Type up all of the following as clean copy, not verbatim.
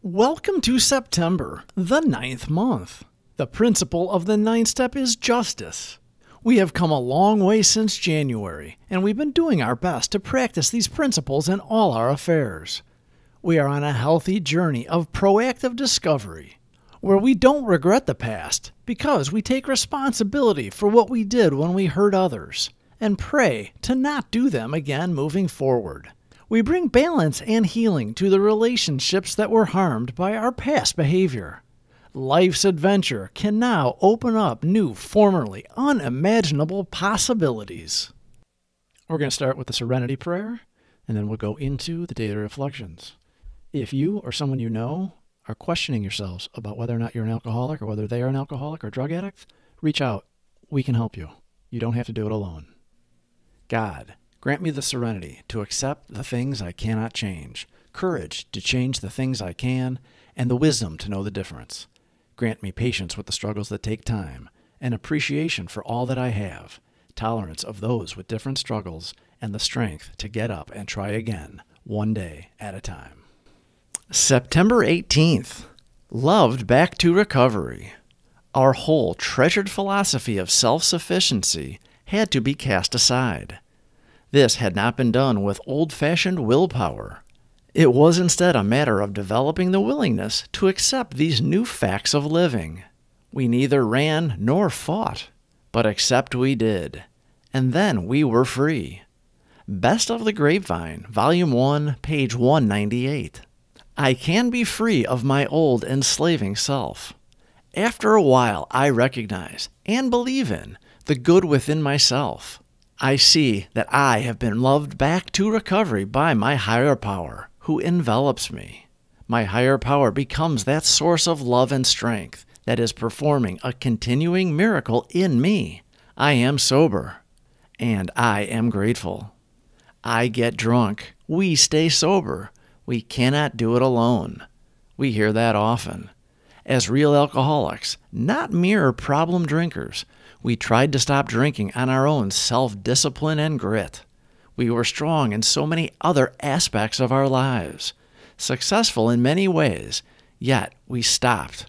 Welcome to September, the 9th month. The principle of the 9th step is justice. We have come a long way since January, and we've been doing our best to practice these principles in all our affairs. We are on a healthy journey of proactive discovery, where we don't regret the past because we take responsibility for what we did when we hurt others, and pray to not do them again moving forward. We bring balance and healing to the relationships that were harmed by our past behavior. Life's adventure can now open up new, formerly unimaginable possibilities. We're going to start with the Serenity Prayer, and then we'll go into the daily reflections. If you or someone you know are questioning yourselves about whether or not you're an alcoholic or whether they are an alcoholic or drug addict, reach out. We can help you. You don't have to do it alone. God, grant me the serenity to accept the things I cannot change, courage to change the things I can, and the wisdom to know the difference. Grant me patience with the struggles that take time, and appreciation for all that I have, tolerance of those with different struggles, and the strength to get up and try again, one day at a time. September 18th. Loved back to recovery. Our whole treasured philosophy of self-sufficiency had to be cast aside. This had not been done with old-fashioned willpower. It was instead a matter of developing the willingness to accept these new facts of living. We neither ran nor fought, but accept we did, and then we were free. Best of the Grapevine, Volume 1, page 198. I can be free of my old enslaving self. After a while, I recognize and believe in the good within myself. I see that I have been loved back to recovery by my higher power, who envelops me. My higher power becomes that source of love and strength that is performing a continuing miracle in me. I am sober, and I am grateful. I get drunk. We stay sober. We cannot do it alone. We hear that often. As real alcoholics, not mere problem drinkers, we tried to stop drinking on our own self-discipline and grit. We were strong in so many other aspects of our lives, successful in many ways, yet we stopped.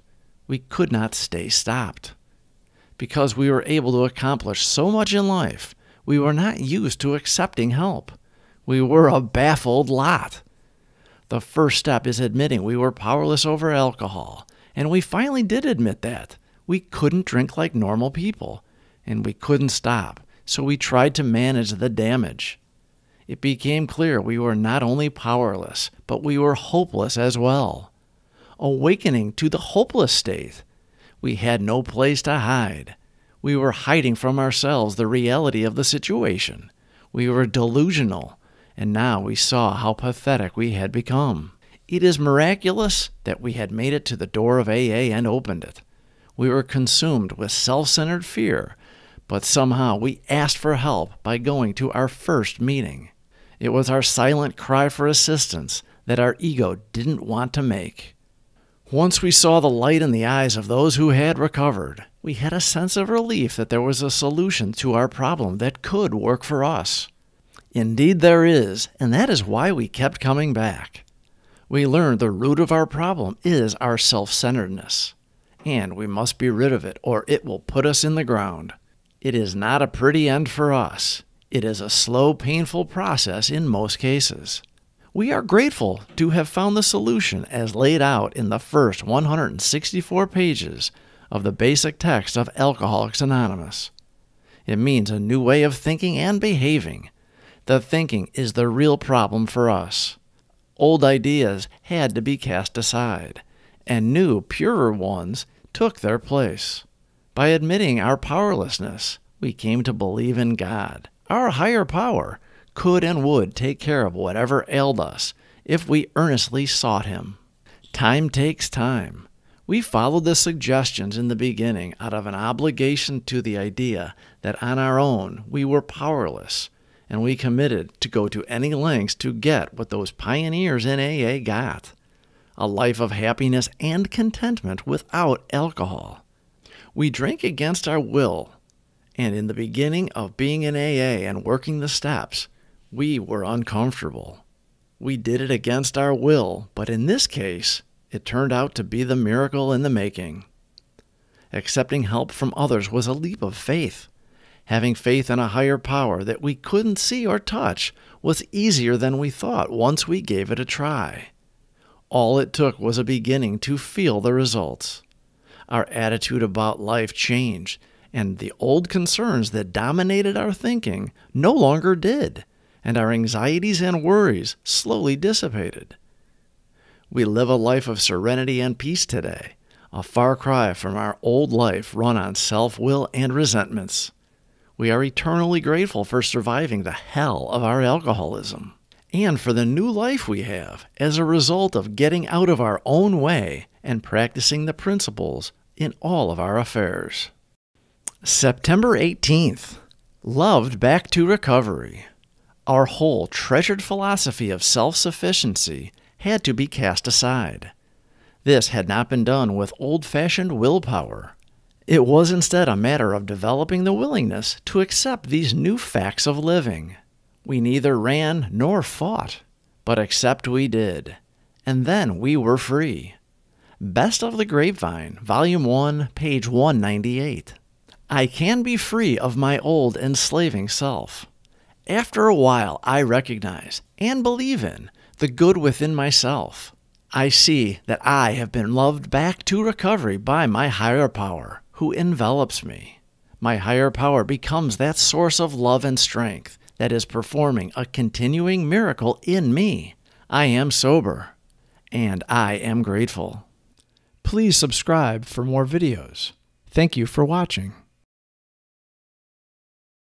We could not stay stopped. Because we were able to accomplish so much in life, we were not used to accepting help. We were a baffled lot. The first step is admitting we were powerless over alcohol, and we finally did admit that. We couldn't drink like normal people, and we couldn't stop, so we tried to manage the damage. It became clear we were not only powerless, but we were hopeless as well. Awakening to the hopeless state, we had no place to hide. We were hiding from ourselves the reality of the situation. We were delusional, and now we saw how pathetic we had become. It is miraculous that we had made it to the door of AA and opened it. We were consumed with self-centered fear, but somehow we asked for help by going to our first meeting. It was our silent cry for assistance that our ego didn't want to make. Once we saw the light in the eyes of those who had recovered, we had a sense of relief that there was a solution to our problem that could work for us. Indeed there is, and that is why we kept coming back. We learned the root of our problem is our self-centeredness, and we must be rid of it or it will put us in the ground. It is not a pretty end for us. It is a slow, painful process in most cases. We are grateful to have found the solution as laid out in the first 164 pages of the basic text of Alcoholics Anonymous. It means a new way of thinking and behaving. The thinking is the real problem for us. Old ideas had to be cast aside, and new, purer ones took their place. By admitting our powerlessness, we came to believe in God. Our higher power could and would take care of whatever ailed us if we earnestly sought Him. Time takes time. We followed the suggestions in the beginning out of an obligation to the idea that on our own we were powerless, and we committed to go to any lengths to get what those pioneers in AA got, a life of happiness and contentment without alcohol. We drank against our will, and in the beginning of being in AA and working the steps, we were uncomfortable. We did it against our will, but in this case, It turned out to be the miracle in the making. Accepting help from others was a leap of faith. Having faith in a higher power that we couldn't see or touch was easier than we thought once we gave it a try. All it took was a beginning to feel the results. Our attitude about life changed, and the old concerns that dominated our thinking no longer did, and our anxieties and worries slowly dissipated. We live a life of serenity and peace today, a far cry from our old life run on self-will and resentments. We are eternally grateful for surviving the hell of our alcoholism, and for the new life we have as a result of getting out of our own way and practicing the principles in all of our affairs. September 18th. Loved back to recovery. Our whole treasured philosophy of self-sufficiency had to be cast aside. This had not been done with old-fashioned willpower. It was instead a matter of developing the willingness to accept these new facts of living. We neither ran nor fought, but accept we did, and then we were free. Best of the Grapevine, Volume 1, page 198. I can be free of my old enslaving self. After a while, I recognize and believe in the good within myself. I see that I have been loved back to recovery by my higher power, who envelops me. My higher power becomes that source of love and strength that is performing a continuing miracle in me. I am sober, and I am grateful. Please subscribe for more videos. Thank you for watching.